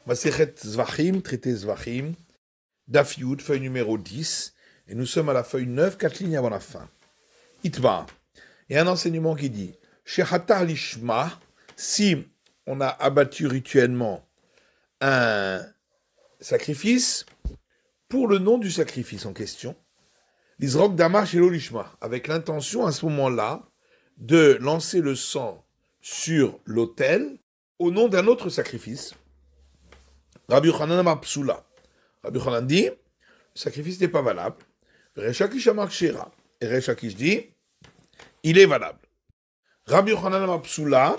Masechet Zvachim, traité Zvachim, Daf Yud, feuille numéro 10, et nous sommes à la feuille 9, 4 lignes avant la fin. Itma. Il y a un enseignement qui dit, Shehatar Lishma, si on a abattu rituellement un sacrifice, pour le nom du sacrifice en question, l'Isrok Damar Shelo Lishma, avec l'intention à ce moment-là de lancer le sang sur l'autel au nom d'un autre sacrifice. Rabbi Yochanan Amar Psula. Rabbi Yochanan dit, le sacrifice n'est pas valable. Resh Lakish Amar Kshera. Et Resh Lakish dit, il est valable. Rabbi Yochanan Amar Psula.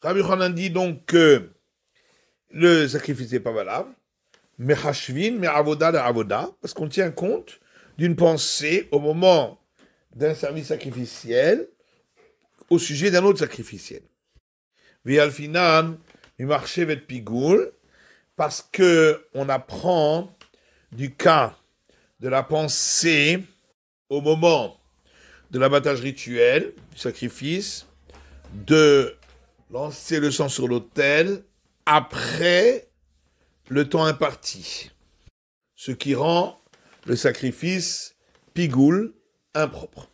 Rabbi Yochanan dit donc que le sacrifice n'est pas valable. Mechashvin, me avoda de avoda, parce qu'on tient compte d'une pensée au moment d'un service sacrificiel au sujet d'un autre sacrificiel. Vialfinan, mi marchevet pigoul, parce que on apprend du cas de la pensée au moment de l'abattage rituel, du sacrifice, de lancer le sang sur l'autel après le temps imparti, ce qui rend le sacrifice pigoul impropre.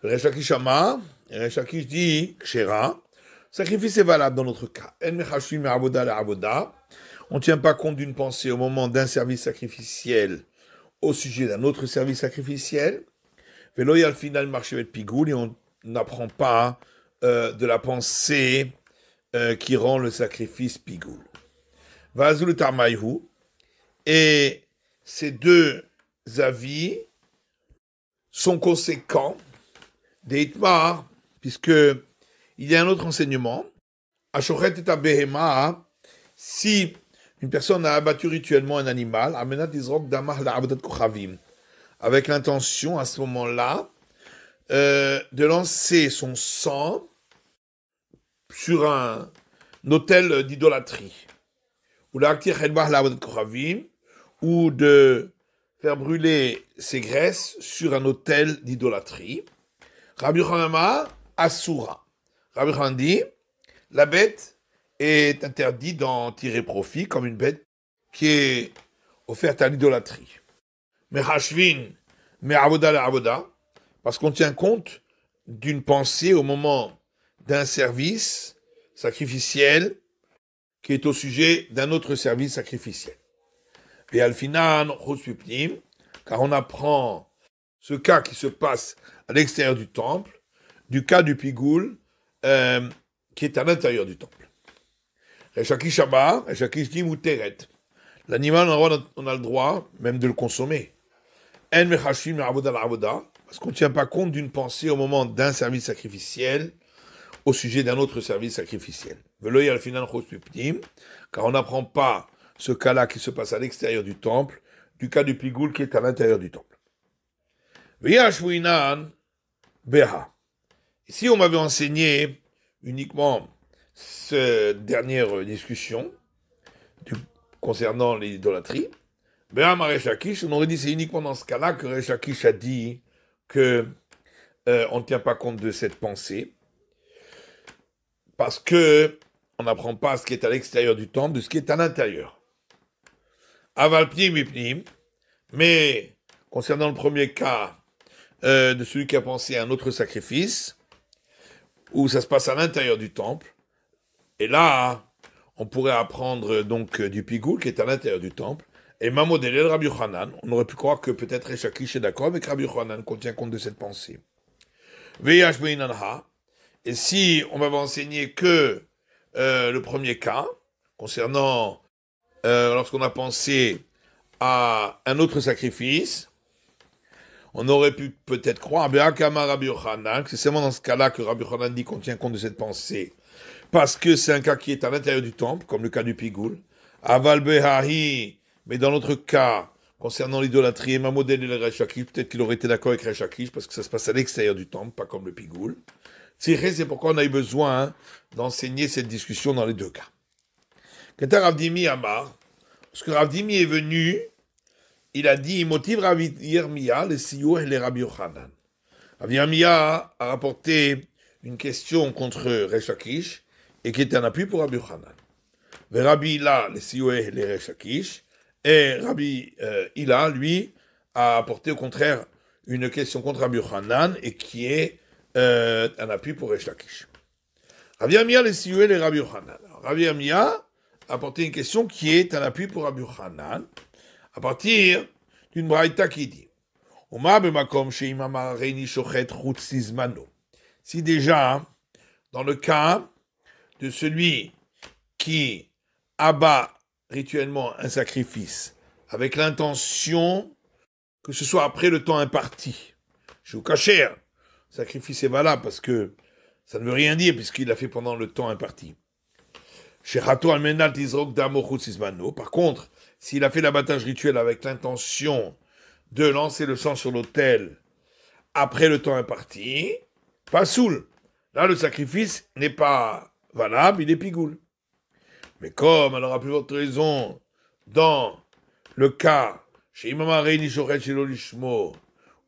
Le Resh Lakish Amar, Resh Lakish dit Kshera, sacrifice est valable dans notre cas. En mechashvin me avoda la avoda. On ne tient pas compte d'une pensée au moment d'un service sacrificiel au sujet d'un autre service sacrificiel. Velo yal final marchevet pigoul, et on n'apprend pas de la pensée qui rend le sacrifice pigoul. Vazul Tarmaïhu, et ces deux avis sont conséquents des Itmar, puisque il y a un autre enseignement. Ashochet et Abehema, si une personne a abattu rituellement un animal, Amenat Izrok Damar la Avodat Kochavim, avec l'intention à ce moment-là de lancer son sang sur un autel d'idolâtrie, ou de faire brûler ses graisses sur un autel d'idolâtrie. Rabbi Yochanan Asura. Rabbi Yochanan dit, la bête est interdite d'en tirer profit comme une bête qui est offerte à l'idolâtrie. Mais Hashvin, mais Avoda la Avoda, parce qu'on tient compte d'une pensée au moment d'un service sacrificiel qui est au sujet d'un autre service sacrificiel. Et Alfinan, car on apprend ce cas qui se passe à l'extérieur du temple, du cas du pigoul, qui est à l'intérieur du temple. Resh Lakish Amar, Resh Lakish dit Mouteret. L'animal, on a le droit même de le consommer. En mechashvin me avoda la avoda, parce qu'on ne tient pas compte d'une pensée au moment d'un service sacrificiel au sujet d'un autre service sacrificiel. Car on n'apprend pas ce cas-là qui se passe à l'extérieur du temple, du cas du pigoul qui est à l'intérieur du temple. Ici, on m'avait enseigné uniquement cette dernière discussion concernant l'idolâtrie. Resh Lakish, on aurait dit c'est uniquement dans ce cas-là que Resh Lakish a dit que on ne tient pas compte de cette pensée, parce que on n'apprend pas ce qui est à l'extérieur du temple de ce qui est à l'intérieur. Aval pnim ipnim, mais concernant le premier cas de celui qui a pensé à un autre sacrifice, où ça se passe à l'intérieur du temple, et là, on pourrait apprendre donc du pigoul qui est à l'intérieur du temple, et Mamodel el Rabbi Yochanan, on aurait pu croire que peut-être Resh Lakish est d'accord avec Rabbi Yochanan qu'on tient compte de cette pensée. Veyash beinanha, et si on m'avait enseigné que le premier cas, concernant lorsqu'on a pensé à un autre sacrifice, on aurait pu peut-être croire Rabbi Yochanan, que c'est seulement dans ce cas-là que Rabbi Yochanan dit qu'on tient compte de cette pensée, parce que c'est un cas qui est à l'intérieur du temple, comme le cas du pigoul. Aval behahi, mais dans notre cas, concernant l'idolâtrie, ma modèle et le Resh Lakish, peut-être qu'il aurait été d'accord avec Resh Lakish, parce que ça se passe à l'extérieur du temple, pas comme le pigoul. C'est pourquoi on a eu besoin d'enseigner cette discussion dans les deux cas. Quand Rav Dimi Amar, parce que Rav Dimi est venu, il a dit, motive Rav Yirmiyah, le Siyuh et le Rabbi Yochanan. Rav Yirmiyah a rapporté une question contre Resh Lakish, et qui était un appui pour Rabbi Yochanan. Rabbi Hila, les Sioé, les Resh Lakish. Et Rabbi Hila, lui, a apporté au contraire une question contre Rabbi Yochanan et qui est un appui pour Resh Lakish. Rabbi Amia, les Sioé, les Rabbi Yochanan. Rabbi Amia a apporté une question qui est un appui pour Rabbi Yochanan à partir d'une braïta qui dit si déjà, dans le cas de celui qui abat rituellement un sacrifice avec l'intention que ce soit après le temps imparti, je vous cacher, le sacrifice est valable parce que ça ne veut rien dire puisqu'il l'a fait pendant le temps imparti. Par contre, s'il a fait l'abattage rituel avec l'intention de lancer le sang sur l'autel après le temps imparti, pas soul. Là, le sacrifice n'est pas valable, il est pigoule. Mais comme, alors à plus forte raison, dans le cas, chez Imam Areini Shochet chez l'Olishmo,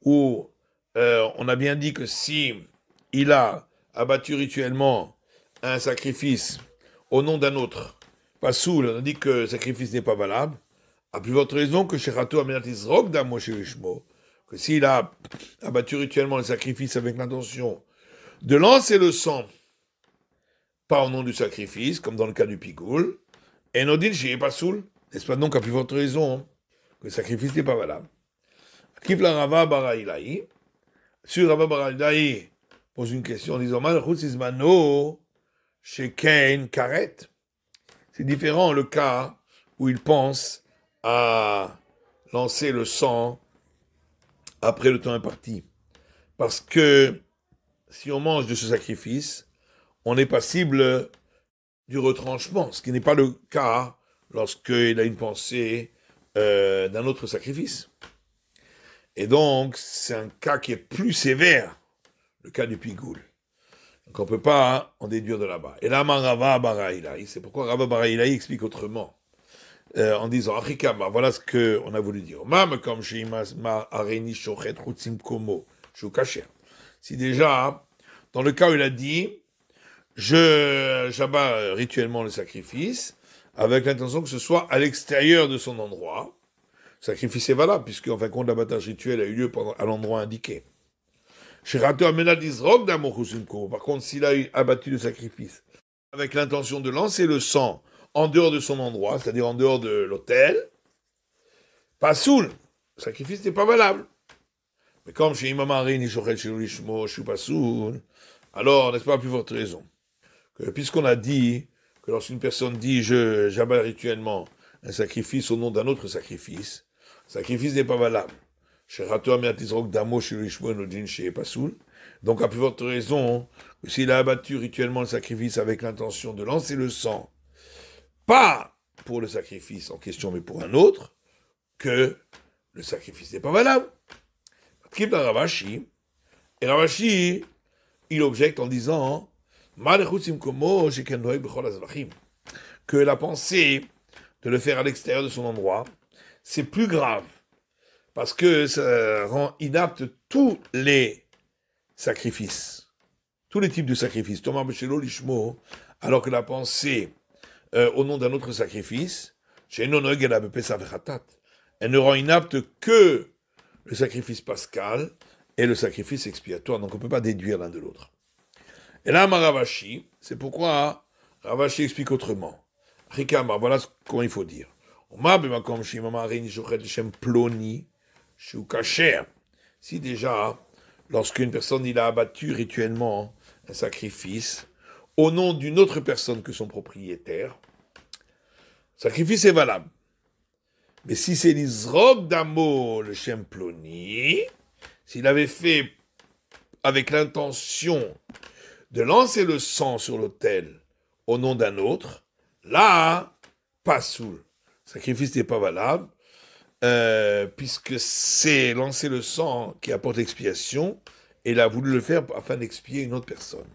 où on a bien dit que si il a abattu rituellement un sacrifice au nom d'un autre, pas soul, on a dit que le sacrifice n'est pas valable, à plus forte raison que chez Rato Amenatis Rok d'Amo chez l'Olishmo, que s'il a abattu rituellement le sacrifice avec l'intention de lancer le sang, pas au nom du sacrifice, comme dans le cas du pigoul, et Nodin chez pas soul, n'est-ce pas donc à plus forte raison que le sacrifice n'est pas valable. Kif la Rava Baraïlaï, sur Rava Baraïlaï pose une question en disant Malchus Ismano chez Kain Karet. C'est différent le cas où il pense à lancer le sang après le temps imparti. Parce que si on mange de ce sacrifice, on est passible du retranchement, ce qui n'est pas le cas lorsqu'il a une pensée d'un autre sacrifice. Et donc, c'est un cas qui est plus sévère, le cas du pigoul. Donc on ne peut pas en déduire de là-bas. Et là, Rava Baraïlaï, c'est pourquoi Rava Baraïlaï explique autrement, en disant, Achikama, voilà ce qu'on a voulu dire. Mam, comme chez Imasma, Areni, Shochet, Rutsim, Komo, Shukacher. Si déjà, dans le cas où il a dit, j'abats rituellement le sacrifice, avec l'intention que ce soit à l'extérieur de son endroit, le sacrifice est valable, puisque, en fin de compte, l'abattage rituel a eu lieu à l'endroit indiqué. Par contre, s'il a abattu le sacrifice avec l'intention de lancer le sang en dehors de son endroit, c'est-à-dire en dehors de l'autel, pas soul, le sacrifice n'est pas valable. Mais comme chez Imam Areini Shochet chez l'Olishmo, je suis pas soul, alors, n'est-ce pas à plus forte raison que puisqu'on a dit que lorsqu'une personne dit j'abats rituellement un sacrifice au nom d'un autre sacrifice, le sacrifice n'est pas valable. Donc, à plus forte raison, que s'il a abattu rituellement le sacrifice avec l'intention de lancer le sang, pas pour le sacrifice en question, mais pour un autre, que le sacrifice n'est pas valable. Et Ravashi, il objecte en disant que la pensée de le faire à l'extérieur de son endroit, c'est plus grave. Parce que ça rend inapte tous les sacrifices, tous les types de sacrifices. Thomas Bechello, l'Ishmo, alors que la pensée au nom d'un autre sacrifice, elle ne rend inapte que le sacrifice pascal et le sacrifice expiatoire. Donc on ne peut pas déduire l'un de l'autre. Et là, Ravashi, c'est pourquoi Ravashi explique autrement. Rikama, voilà ce qu'il faut dire. Si déjà, lorsqu'une personne il a abattu rituellement un sacrifice au nom d'une autre personne que son propriétaire, le sacrifice est valable. Mais si c'est l'Isrog d'Amo, le Shem Ploni, s'il avait fait avec l'intention de lancer le sang sur l'autel au nom d'un autre, là, pas soul. Le sacrifice n'est pas valable. Puisque c'est lancer le sang qui apporte l'expiation, et il a voulu le faire afin d'expier une autre personne.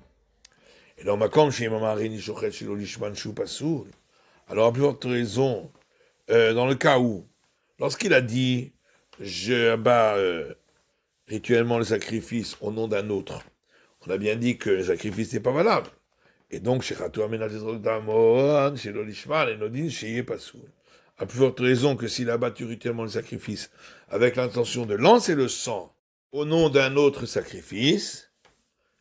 Et dans ma comme chez Imam Areini Shochet chez l'Olishman Chou Pasour, alors à plus forte raison, dans le cas où, lorsqu'il a dit je abats rituellement le sacrifice au nom d'un autre, on a bien dit que le sacrifice n'est pas valable. Et donc, chez Khatou Amenazezrok Damon, chez l'Olishma, les Nodin, chez Yepasoul. À plus forte raison que s'il a battu rituellement le sacrifice avec l'intention de lancer le sang au nom d'un autre sacrifice,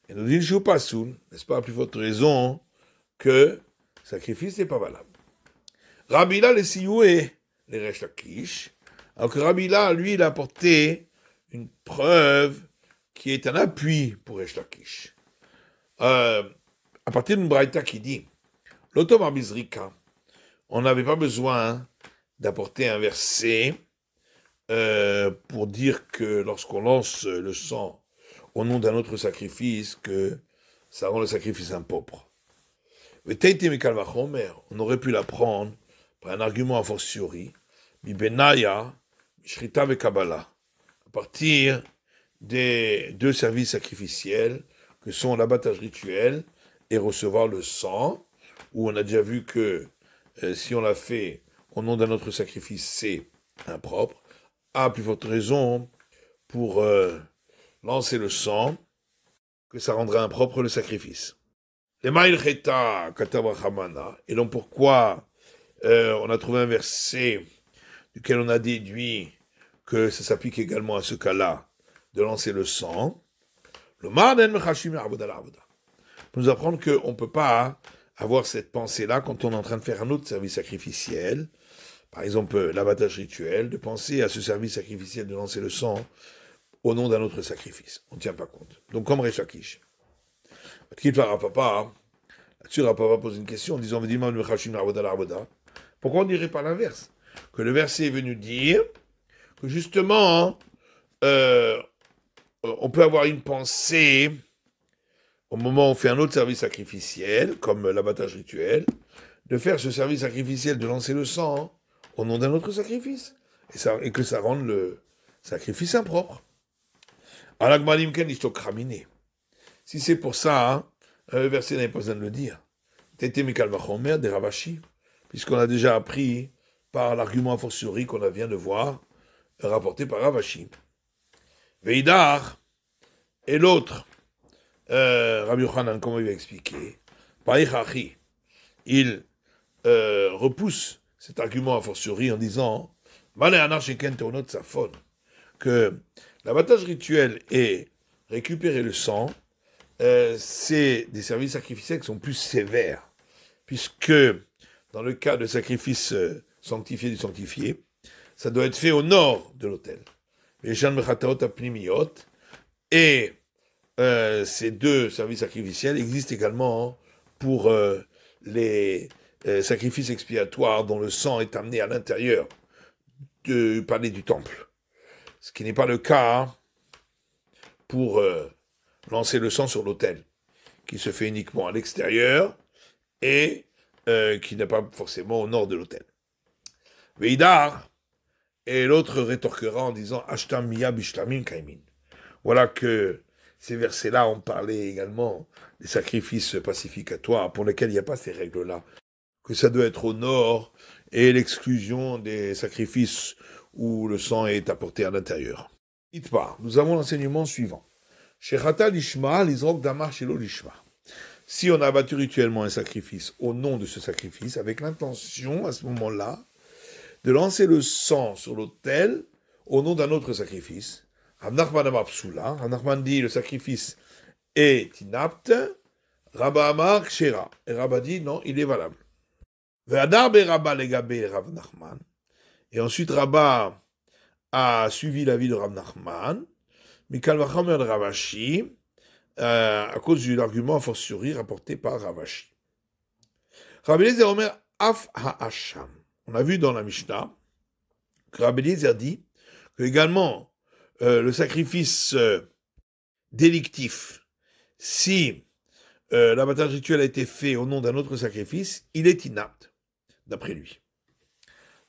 et nous dit chez Pasoul, n'est-ce pas, à plus forte raison que le sacrifice n'est pas valable. Rabila les Sioue, les Resh Lakish, alors que Rabila, lui, il a apporté une preuve qui est un appui pour Resh Lakish. À partir d'une braïta qui dit l'automar bizrika, on n'avait pas besoin d'apporter un verset pour dire que lorsqu'on lance le sang au nom d'un autre sacrifice, que ça rend le sacrifice impropre. On aurait pu l'apprendre par un argument a fortiori, mi benaya, shrita ve kabbalah, à partir des deux services sacrificiels que sont l'abattage rituel et recevoir le sang, où on a déjà vu que si on l'a fait au nom d'un autre sacrifice, c'est impropre. À plus forte raison, pour lancer le sang, que ça rendra impropre le sacrifice. Les Ma'il Cheta Katabachamana, et donc pourquoi on a trouvé un verset duquel on a déduit que ça s'applique également à ce cas-là, de lancer le sang. Le Marden Mechashim Avoda pour nous apprendre qu'on ne peut pas avoir cette pensée-là quand on est en train de faire un autre service sacrificiel, par exemple l'abattage rituel, de penser à ce service sacrificiel de lancer le sang au nom d'un autre sacrifice. On ne tient pas compte. Donc comme Resh Lakish. Là-dessus, Rapapa pose une question en disant pourquoi on ne dirait pas l'inverse? Que le verset est venu dire que justement, on peut avoir une pensée au moment où on fait un autre service sacrificiel, comme l'abattage rituel, de faire ce service sacrificiel, de lancer le sang au nom d'un autre sacrifice, et que ça rende le sacrifice impropre. Si c'est pour ça, le verset n'avait pas besoin de le dire. Tété Mikal Vachomer des Ravashi, puisqu'on a déjà appris par l'argument a fortiori qu'on vient de voir, rapporté par Ravashi. Veidar, et l'autre, Rabbi Yochanan, comme il va expliquer, Païchachi, il repousse cet argument a fortiori en disant que l'abattage rituel et récupérer le sang, c'est des services sacrificiels qui sont plus sévères, puisque dans le cas de sacrifice sanctifié du sanctifié, ça doit être fait au nord de l'autel. Et ces deux services sacrificiels existent également pour les sacrifices expiatoires dont le sang est amené à l'intérieur du palais du temple. Ce qui n'est pas le cas pour lancer le sang sur l'autel, qui se fait uniquement à l'extérieur et qui n'est pas forcément au nord de l'autel. Veidar, et l'autre rétorquera en disant Ashtam miya bishlamim kaimin. Voilà que ces versets-là ont parlé également des sacrifices pacificatoires pour lesquels il n'y a pas ces règles-là. Que ça doit être au nord et l'exclusion des sacrifices où le sang est apporté à l'intérieur. Itpa, nous avons l'enseignement suivant. Shechata lishma, l'isrok damar shelo lishma. Si on a abattu rituellement un sacrifice au nom de ce sacrifice, avec l'intention, à ce moment-là, de lancer le sang sur l'autel au nom d'un autre sacrifice, Rav Nachman Amar Psula, Rav Nachman dit le sacrifice est inapte, Rabba Amar Kshera, et Rabba dit non, il est valable. Ve'adar Rabba legabe Rav Nachman, et ensuite Rabba a suivi l'avis de Rav Nachman, Mikal Vachomer de Ravashi, à cause de l'argument a fortiori rapporté par Ravashi. Rabbi Eliezer Omer Af Ha'asham. On a vu dans la Mishnah que Rabbi Eliezer dit que également le sacrifice délictif, si l'abattage rituel a été fait au nom d'un autre sacrifice, il est inapte, d'après lui.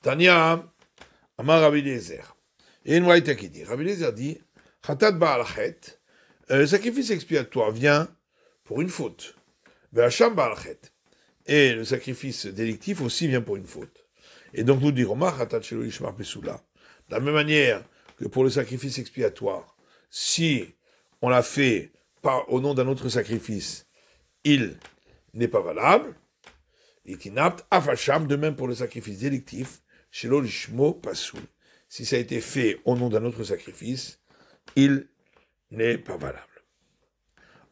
Tanya Amar Rabbi Eliezer. Et une braïta qui dit, Rabbi Eliezer dit, Chatat Ba'al Chet, le sacrifice expiatoire vient pour une faute. Ve'asham Ba'al Chet. Et le sacrifice délictif aussi vient pour une faute. Et donc nous dirons, de la même manière que pour le sacrifice expiatoire, si on l'a fait au nom d'un autre sacrifice, il n'est pas valable. Itinapt, afasham, de même pour le sacrifice délictif, chez l'olishmo pasoul. Si ça a été fait au nom d'un autre sacrifice, il n'est pas valable.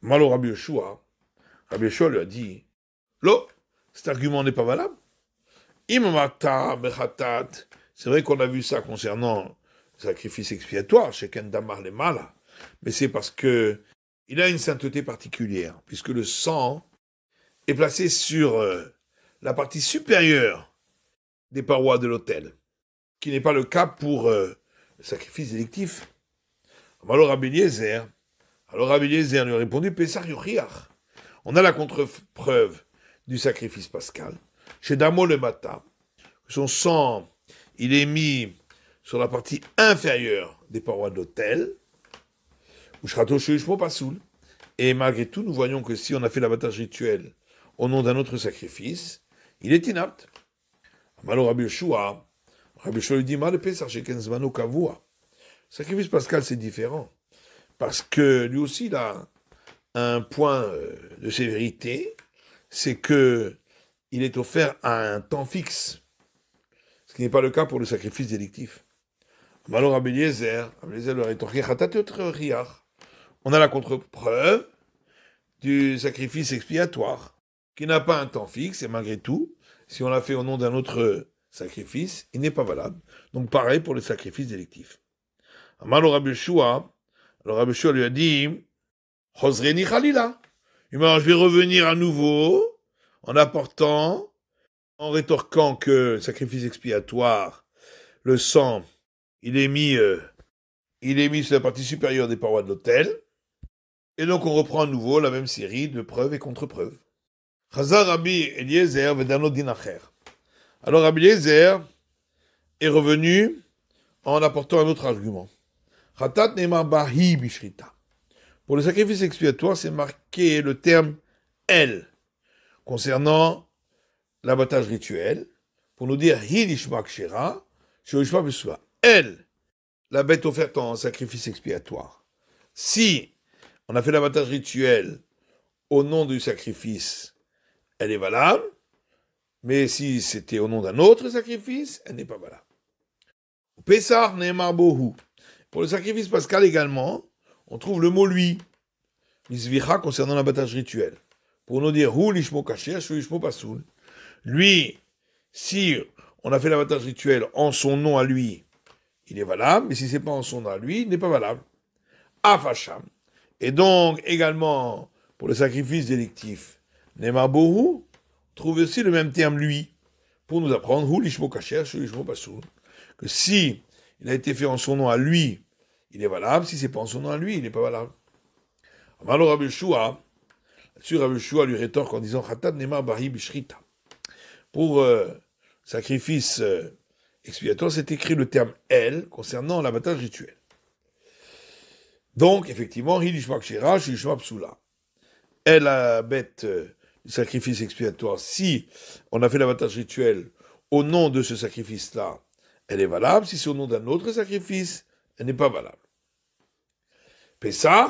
Malo Rabbi Yoshua lui a dit, Lo, cet argument n'est pas valable. Imamata bechatat, c'est vrai qu'on a vu ça concernant le sacrifice expiatoire, chez Kendamar les Mala, mais c'est parce que il a une sainteté particulière, puisque le sang est placé sur la partie supérieure des parois de l'autel, qui n'est pas le cas pour le sacrifice délictif. Alors Rabbi Eliezer lui a répondu, Pesach Yochiach. On a la contre-preuve du sacrifice pascal. Chez Damo le Mata, son sang, il est mis sur la partie inférieure des parois de l'autel, et malgré tout, nous voyons que si on a fait l'abattage rituel au nom d'un autre sacrifice, il est inapte. Alors Rabbi Yoshua lui dit, sacrifice pascal, c'est différent. Parce que lui aussi, il a un point de sévérité, c'est que il est offert à un temps fixe, ce qui n'est pas le cas pour le sacrifice délictif. Alors Rabbi Eliezer leur a rétorqué, on a la contre-preuve du sacrifice expiatoire, qui n'a pas un temps fixe, et malgré tout, si on l'a fait au nom d'un autre sacrifice, il n'est pas valable. Donc pareil pour le sacrifice délictif. Alors Rabbi Yoshua lui a dit, Chosreni Khalila. Je vais revenir à nouveau en rétorquant que le sacrifice expiatoire, le sang, il est mis sur la partie supérieure des parois de l'autel. Et donc on reprend à nouveau la même série de preuves et contre-preuves. Chazar Rabbi Eliezer vedano dinacher. Alors Rabbi Eliezer est revenu en apportant un autre argument. Khatat ne'emar bahi bishrita. Pour le sacrifice expiatoire, c'est marqué le terme el concernant l'abattage rituel pour nous dire hi lishma kshera, shorishma besua. El, la bête offerte en sacrifice expiatoire. Si on a fait l'abattage rituel au nom du sacrifice, elle est valable, mais si c'était au nom d'un autre sacrifice, elle n'est pas valable. Pesach ne'emar bohu. Pour le sacrifice pascal également, on trouve le mot lui, l'isvicha concernant l'abattage rituel, pour nous dire hu lishmo kasher, shu lishmo pasoul. Lui, si on a fait l'abattage rituel en son nom à lui, il est valable, mais si c'est pas en son nom à lui, il n'est pas valable. Afasham. Et donc, également, pour le sacrifice délictif, Ne'emar bohu, trouve aussi le même terme lui, pour nous apprendre hu lishmo kasher, shu lishmo pasoul, que si il a été fait en son nom à lui, il est valable. Si c'est pas en son nom à lui, il n'est pas valable. Alors Rabbi Yoshua lui rétorque en disant Khatat ne'emar bahi bishrita. Pour sacrifice expiatoire, c'est écrit le terme el concernant l'abattage rituel. Donc, effectivement, hi lishma kshera, shi lishma psula. Elle, la bête du sacrifice expiatoire, si on a fait l'abattage rituel au nom de ce sacrifice-là, elle est valable. Si c'est au nom d'un autre sacrifice, elle n'est pas valable. Pesach,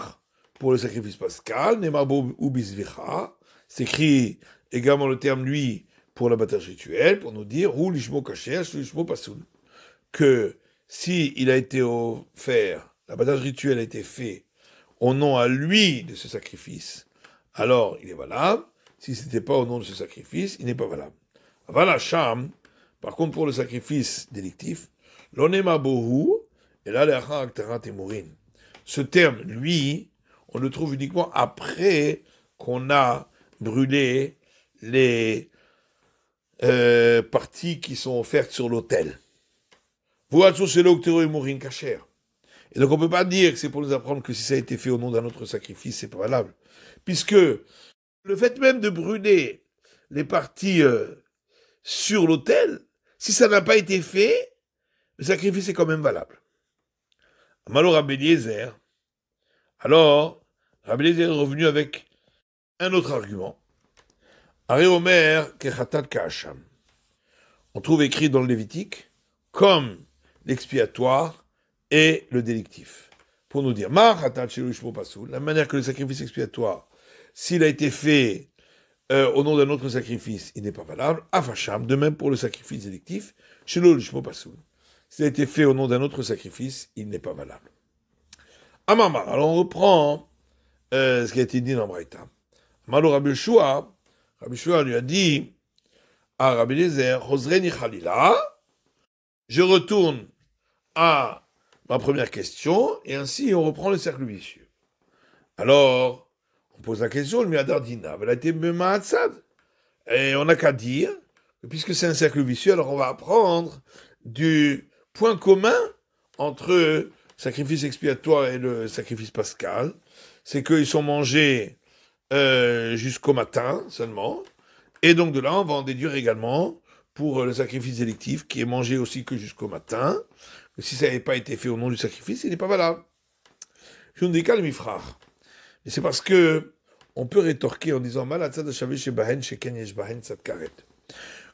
pour le sacrifice pascal, Ne'emar bo ou bisvicha, c'est écrit également le terme lui pour l'abattage rituel, pour nous dire ou lishmo kasher, lishmo pasoul, que si il a été offert, l'abattage rituel a été fait au nom à lui de ce sacrifice, alors il est valable. Si ce n'était pas au nom de ce sacrifice, il n'est pas valable. Avalacham, par contre, pour le sacrifice délictif, l'onema bohu, et là, ce terme, lui, on le trouve uniquement après qu'on a brûlé les parties qui sont offertes sur l'autel. Et donc, on ne peut pas dire que c'est pour nous apprendre que si ça a été fait au nom d'un autre sacrifice, c'est pas valable. Puisque le fait même de brûler les parties sur l'autel, si ça n'a pas été fait, le sacrifice est quand même valable. Alors Rabbi Eliezer est revenu avec un autre argument. Aré Omer kechatat ka'asham. On trouve écrit dans le Lévitique comme l'expiatoire et le délictif. Pour nous dire, la manière que le sacrifice expiatoire, s'il a été fait au nom d'un autre sacrifice, il n'est pas valable. Afasham, de même pour le sacrifice électif, chez l'olishmo pasoul. S'il a été fait au nom d'un autre sacrifice, il n'est pas valable. Amama, alors on reprend ce qui a été dit dans Braïta. Malo Rabbi Shua lui a dit à Rabbi Eliezer, Hosreni Khalila, je retourne à ma première question, et ainsi on reprend le cercle vicieux. Alors, on pose la question, le Miadardina, elle a été Memahatsad. Et on n'a qu'à dire, que puisque c'est un cercle vicieux, alors on va apprendre du point commun entre le sacrifice expiatoire et le sacrifice pascal, c'est qu'ils sont mangés jusqu'au matin seulement, et donc de là, on va en déduire également pour le sacrifice électif, qui est mangé aussi que jusqu'au matin, que si ça n'avait pas été fait au nom du sacrifice, il n'est pas valable. Je ne dis qu'à le mifrar. Et c'est parce que on peut rétorquer en disant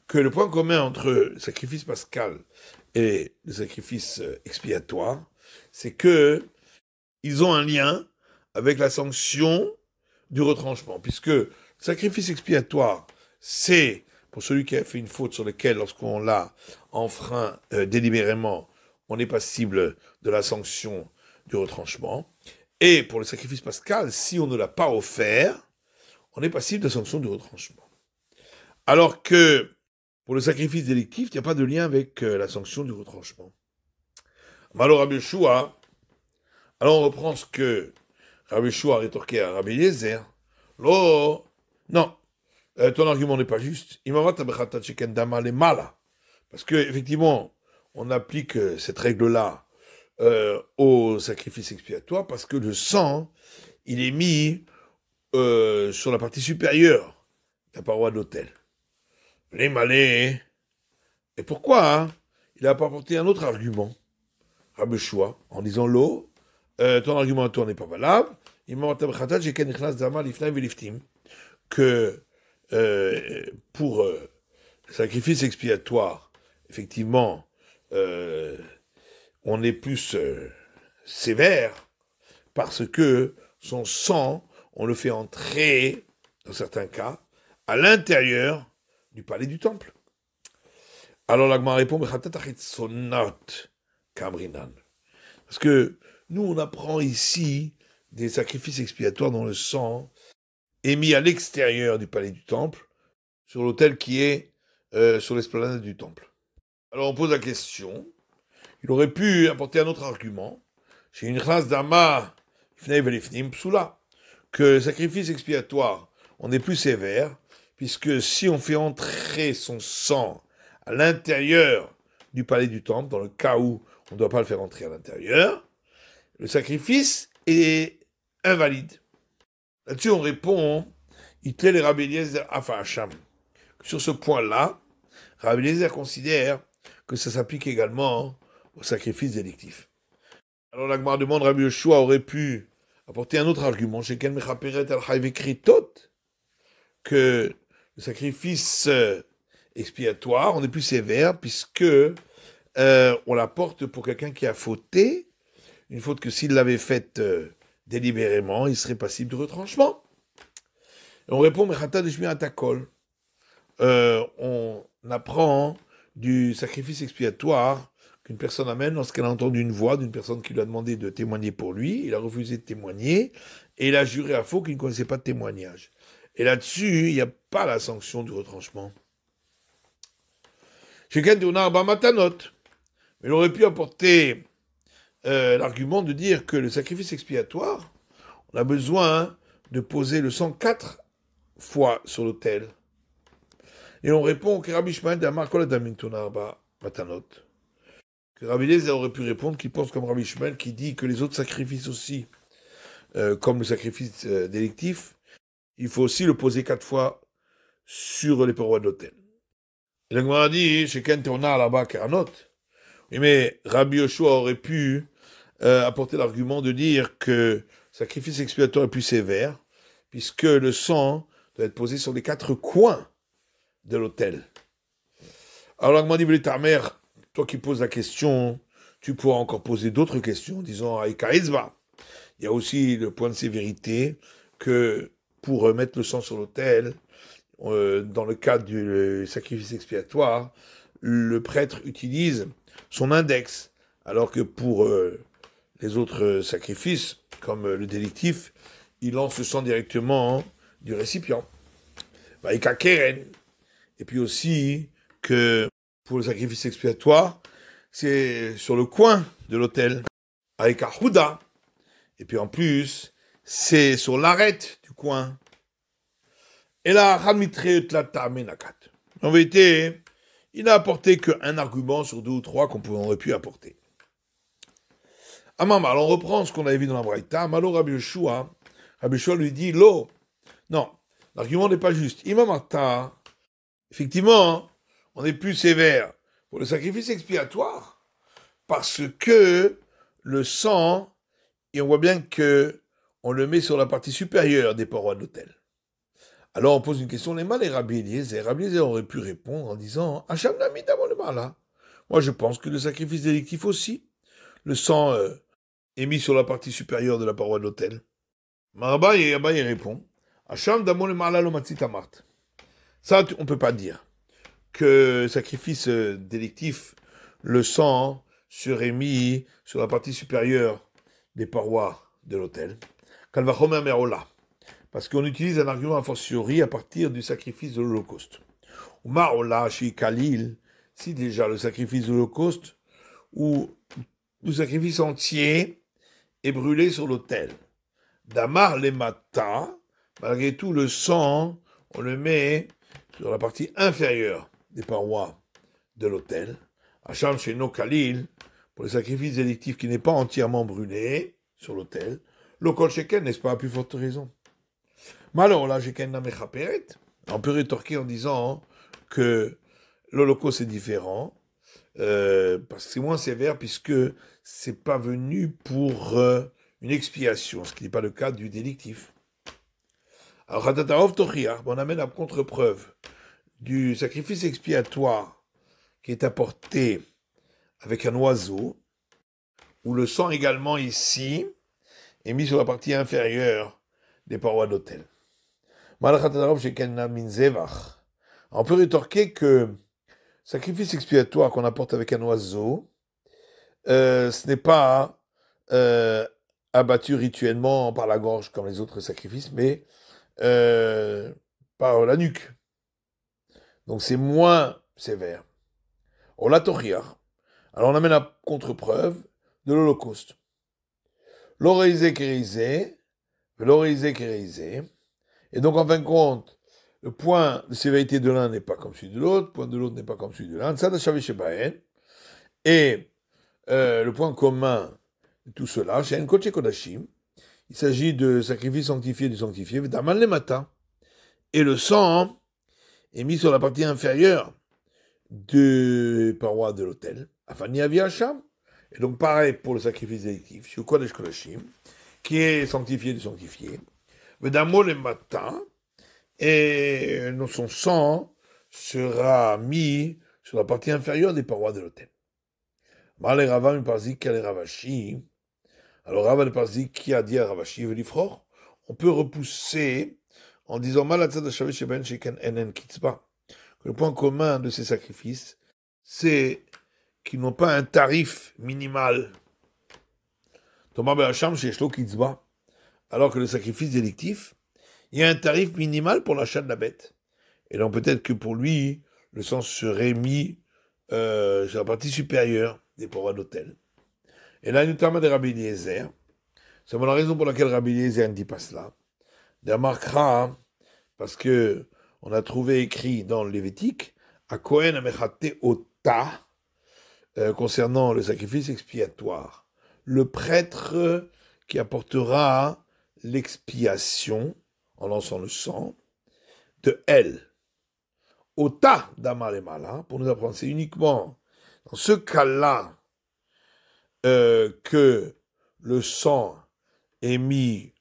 que le point commun entre le sacrifice pascal et le sacrifice expiatoire, c'est que ils ont un lien avec la sanction du retranchement, puisque le sacrifice expiatoire, c'est pour celui qui a fait une faute sur laquelle, lorsqu'on l'a enfreint délibérément, on est passible de la sanction du retranchement. Et pour le sacrifice pascal, si on ne l'a pas offert, on est passible de la sanction du retranchement. Alors que pour le sacrifice délictif, il n'y a pas de lien avec la sanction du retranchement. Alors Rabbi Yeshua, alors on reprend ce que Rabbi Yeshua a rétorqué à Rabbi Eliezer. Non, ton argument n'est pas juste. Parce que effectivement, on applique cette règle-là au sacrifice expiatoire parce que le sang, il est mis sur la partie supérieure de la paroi de l'autel. Les malais. Et pourquoi il n'a pas apporté un autre argument, Rabbi Yeshua, en disant l'eau, ton argument à toi n'est pas valable, que pour le sacrifice expiatoire, effectivement, on est plus sévère parce que son sang, on le fait entrer, dans certains cas, à l'intérieur du palais du temple. Alors l'Agma répond, parce que nous, on apprend ici des sacrifices expiatoires dont le sang est mis à l'extérieur du palais du temple, sur l'autel qui est sur l'esplanade du temple. Alors on pose la question, il aurait pu apporter un autre argument, chez une classe d'Ama, que le sacrifice expiatoire, on est plus sévère, puisque si on fait entrer son sang à l'intérieur du palais du temple, dans le cas où on ne doit pas le faire entrer à l'intérieur, le sacrifice est invalide. Là-dessus, on répond, Hitlel et Rabbi Eliezer Afasham. Sur ce point-là, Rabbi Eliezer considère que ça s'applique également au sacrifice délictif. Alors la Gemara demande, Rabbi Yeshua aurait pu apporter un autre argument, chez Ken Mechaperet al-Hayvekritot, que le sacrifice expiatoire, on est plus sévère, puisque on l'apporte pour quelqu'un qui a fauté, une faute que s'il l'avait faite délibérément, il serait passible de retranchement. Et on répond, Mechata de Shmirat Hakol. On apprend du sacrifice expiatoire qu'une personne amène lorsqu'elle a entendu une voix d'une personne qui lui a demandé de témoigner pour lui, il a refusé de témoigner, et il a juré à faux qu'il ne connaissait pas de témoignage. Et là-dessus, il n'y a pas la sanction du retranchement. Chacun tourne à Matanot. Mais il aurait pu apporter l'argument de dire que le sacrifice expiatoire, on a besoin de poser le sang 4 fois sur l'autel. Et on répond que Rabbi Shmuel d'Amar Kol Adamin tourne à Matanot. Que Rabbi Eliezer aurait pu répondre qu'il pense comme Rabbi Shmuel qui dit que les autres sacrifices aussi, comme le sacrifice délictif, il faut aussi le poser 4 fois sur les parois de l'autel. Et la Gemara dit, chez Ken Teona là-bas, Karanot. Oui, mais Rabbi Yoshua aurait pu apporter l'argument de dire que le sacrifice expiatoire est plus sévère, puisque le sang doit être posé sur les 4 coins de l'autel. Alors la Gemara dit, ta mère, toi qui poses la question, tu pourras encore poser d'autres questions, disant Aïka Ezba. Il y a aussi le point de sévérité que pour mettre le sang sur l'autel, dans le cadre du sacrifice expiatoire, le prêtre utilise son index, alors que pour les autres sacrifices, comme le délictif, il lance le sang directement du récipient. Avec Keren. Et puis aussi que pour le sacrifice expiatoire, c'est sur le coin de l'autel, avec Houda. Et puis en plus, c'est sur l'arête du coin. Et là, en vérité, il n'a apporté qu'un argument sur 2 ou 3 qu'on aurait pu apporter. Alors on reprend ce qu'on avait vu dans la Braïta. Malo Rabbi Yoshua lui dit, Lo, non, l'argument n'est pas juste. Imamata, effectivement, on est plus sévère pour le sacrifice expiatoire, parce que le sang, et on voit bien que on le met sur la partie supérieure des parois de l'autel. Alors on pose une question, les mal et Rabbi Eliezer. Rabbi Eliezer aurait pu répondre en disant, Hacham Nami Damon le Mala. Moi je pense que le sacrifice délictif aussi, le sang est mis sur la partie supérieure de la paroi de l'autel. Abaye répond, Hacham Damon le Mala lo matzit amart. Ça, on ne peut pas dire que sacrifice délictif, le sang serait mis sur la partie supérieure des parois de l'autel. Kalvachomer merola. Parce qu'on utilise un argument a fortiori à partir du sacrifice de l'Holocauste. Ou marola chez Khalil, si déjà le sacrifice de l'Holocauste, ou le sacrifice entier est brûlé sur l'autel. Damar les mata, malgré tout le sang, on le met sur la partie inférieure des parois de l'autel. Hacham chez No Khalil, pour le sacrifice délictif qui n'est pas entièrement brûlé sur l'autel. L'Okol Sheken, n'est-ce pas, à plus forte raison. Mais alors là, on peut rétorquer en disant que l'Holocauste est différent, parce que c'est moins sévère, puisque c'est pas venu pour une expiation, ce qui n'est pas le cas du délictif. Alors, on amène la contre-preuve du sacrifice expiatoire qui est apporté avec un oiseau, où le sang également ici est mis sur la partie inférieure des parois d'autel. On peut rétorquer que sacrifice expiatoire qu'on apporte avec un oiseau, ce n'est pas abattu rituellement par la gorge comme les autres sacrifices, mais par la nuque. Donc c'est moins sévère. On l'a toriar. Alors on amène la contre-preuve de l'Holocauste. L'oreisé kérisé, l'oreisé kérisé. Et donc en fin de compte, le point de sévérité de l'un n'est pas comme celui de l'autre, le point de l'autre n'est pas comme celui de l'un. Et le point commun de tout cela, c'est un kodesh kodashim. Il s'agit de sacrifice sanctifié du sanctifié, damal les matins. Et le sang est mis sur la partie inférieure des parois de l'autel. Afani Aviacham. Et donc pareil pour le sacrifice délictif, sur Kodesh Kodashim, qui est sanctifié du sanctifié. Vedamo le matin, et son sang sera mis sur la partie inférieure des parois de l'autel. Mal et Rava Parzik Kale Ravashi. Alors Rava le Parzik qui a dit à Ravashi, Velifror, on peut repousser en disant Malatzad Shavet Sheben Sheken Enen Kitzba. Le point commun de ces sacrifices, c'est qu'ils n'ont pas un tarif minimal. Thomas Be'acham chez Shlo Kitzba. Alors que le sacrifice délictif, il y a un tarif minimal pour l'achat de la bête. Et donc peut-être que pour lui, le sang serait mis sur la partie supérieure des parois d'autel. Et là, il nous termine de Rabbi Eliezer. C'est la raison pour laquelle Rabbi Eliezer ne dit pas cela. Il remarquera, parce que on a trouvé écrit dans le Lévitique, à Kohen Amechate Ota, concernant le sacrifice expiatoire. Le prêtre qui apportera l'expiation en lançant le sang de elle. Ota d'Amalemala, pour nous apprendre, c'est uniquement dans ce cas-là que le sang est mis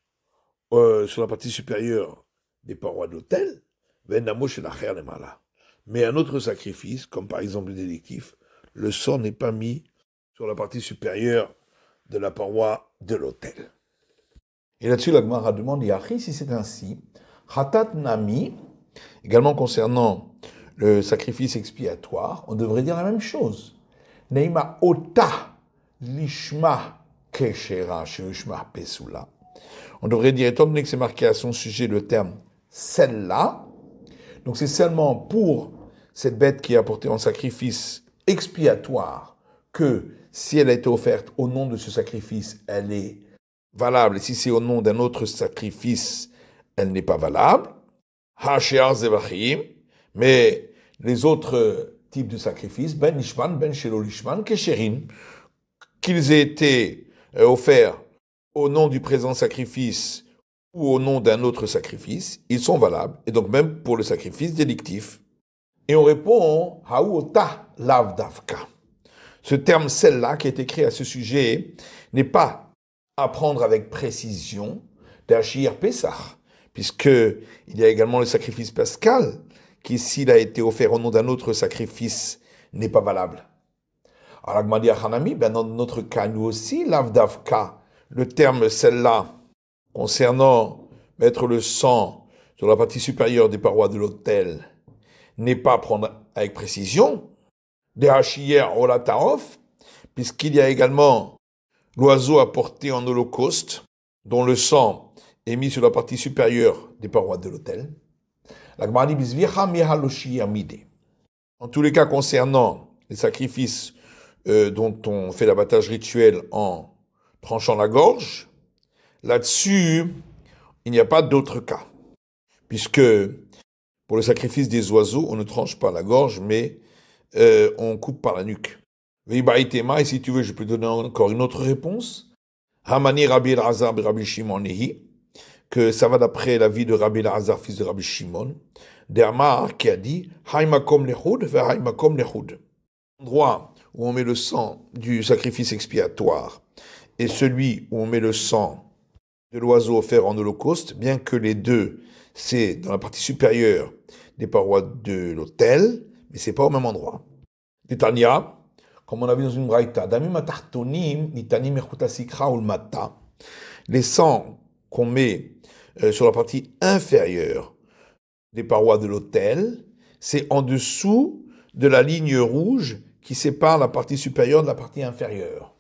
sur la partie supérieure des parois d'autel, mais un autre sacrifice, comme par exemple le délictif, le sang n'est pas mis sur la partie supérieure de la paroi de l'autel. Et là-dessus, la Gemara demande, Yachi, si c'est ainsi, Hatat Nami, Également concernant le sacrifice expiatoire, on devrait dire la même chose. Neima ota lishma keshera sheushma pesula. On devrait dire, étant donné que c'est marqué à son sujet le terme celle-là, donc c'est seulement pour cette bête qui est apportée en sacrifice expiatoire que si elle a été offerte au nom de ce sacrifice, elle est valable. Et si c'est au nom d'un autre sacrifice, elle n'est pas valable. Hashear zevachim, mais les autres types de sacrifices, ben lishman, ben shelo lishman, kesherin, qu'ils aient été offerts au nom du présent sacrifice ou au nom d'un autre sacrifice, ils sont valables. Et donc même pour le sacrifice délictif. Et on répond, haouota lavdavka. Ce terme celle-là qui est écrit à ce sujet n'est pas à prendre avec précision d'Achir Pessah, puisqu'il y a également le sacrifice pascal, qui s'il a été offert au nom d'un autre sacrifice, n'est pas valable. Alors, Agmadi Hanami, dans notre cas, nous aussi, lavdavka, le terme celle-là, concernant mettre le sang sur la partie supérieure des parois de l'autel, n'est pas à prendre avec précision, des hachiyer olataof, puisqu'il y a également l'oiseau apporté en holocauste, dont le sang est mis sur la partie supérieure des parois de l'autel. En tous les cas concernant les sacrifices dont on fait l'abattage rituel en tranchant la gorge, là-dessus, il n'y a pas d'autre cas, puisque pour le sacrifice des oiseaux, on ne tranche pas la gorge, mais on coupe par la nuque. Et si tu veux, je peux donner encore une autre réponse. Hamani Rabbi Elazar Rabbi Shimon Nehi, que ça va d'après la vie de Rabbi Elazar, fils de Rabbi Shimon, d'Amar qui a dit Haimakom lechud ve Haimakom lechud. L'endroit où on met le sang du sacrifice expiatoire et celui où on met le sang de l'oiseau offert en holocauste, bien que les deux, c'est dans la partie supérieure des parois de l'autel, mais c'est pas au même endroit. Titania, comme on a vu dans une braïta, les sangs qu'on met sur la partie inférieure des parois de l'autel, c'est en dessous de la ligne rouge qui sépare la partie supérieure de la partie inférieure.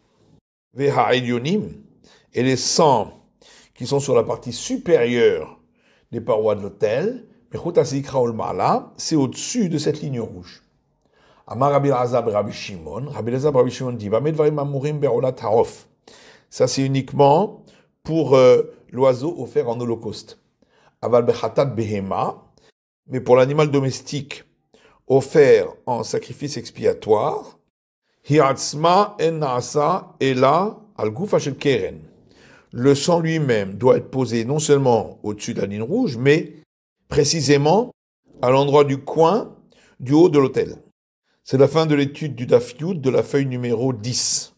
Et les sangs qui sont sur la partie supérieure des parois de l'autel, c'est au-dessus de cette ligne rouge. Amar Rabbi Elazar Rabbi Shimon, Rabbi Elazar Rabbi Shimon dit, ça c'est uniquement pour l'oiseau offert en holocauste. Aval bechatat behema, mais pour l'animal domestique offert en sacrifice expiatoire, hiatzma en naasa ela al gufa shel keren. Le sang lui-même doit être posé non seulement au-dessus de la ligne rouge, mais précisément à l'endroit du coin du haut de l'autel. C'est la fin de l'étude du Daf Yud de la feuille numéro 10.